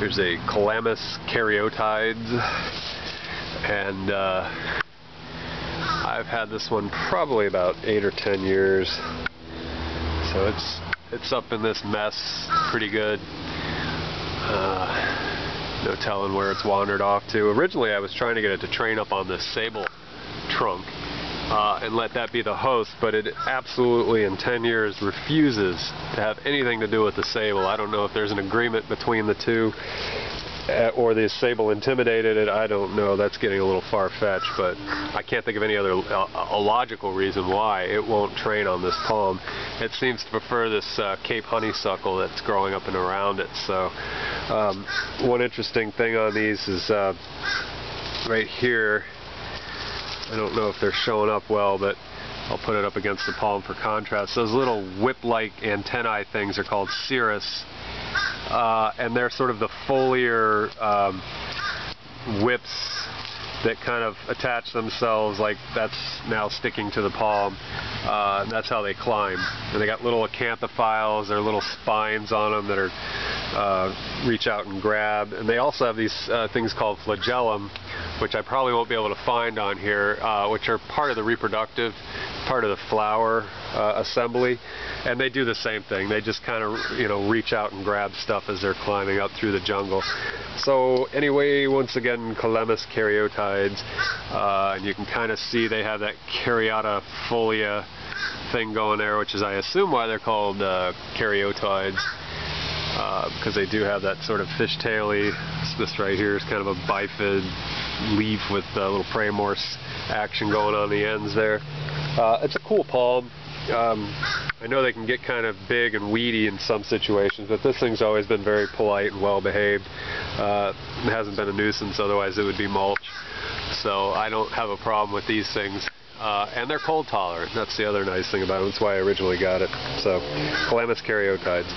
Here's a Calamus caryotides, and I've had this one probably about 8 or 10 years, so it's up in this mess pretty good. No telling where it's wandered off to. Originally I was trying to get it to train up on this sable trunk and let that be the host, but it absolutely in 10 years refuses to have anything to do with the sable. I don't know if there's an agreement between the two or the sable intimidated it. I don't know. That's getting a little far-fetched, but I can't think of any other a logical reason why it won't train on this palm. It seems to prefer this Cape honeysuckle that's growing up and around it. So one interesting thing on these is right here. I don't know if they're showing up well, but I'll put it up against the palm for contrast. Those little whip-like antennae things are called cirrus, and they're sort of the foliar whips that kind of attach themselves, like that's now sticking to the palm. And that's how they climb. And they got little acanthophiles, there are little spines on them that are reach out and grab. And they also have these things called flagellum, which I probably won't be able to find on here, which are part of the reproductive, part of the flower assembly. And they do the same thing. They just kind of, you know, reach out and grab stuff as they're climbing up through the jungle. So anyway, once again, Calamus caryotides, and you can kind of see they have that caryotofolia thing going there, which is, I assume, why they're called caryotoides, because they do have that sort of fishtaily. This right here is kind of a bifid leaf with a little premorse action going on the ends there. It's a cool palm. I know they can get kind of big and weedy in some situations, but this thing's always been very polite and well behaved. It hasn't been a nuisance, otherwise it would be mulch. So I don't have a problem with these things. And they're cold tolerant. That's the other nice thing about them. That's why I originally got it. So, Calamus caryotides.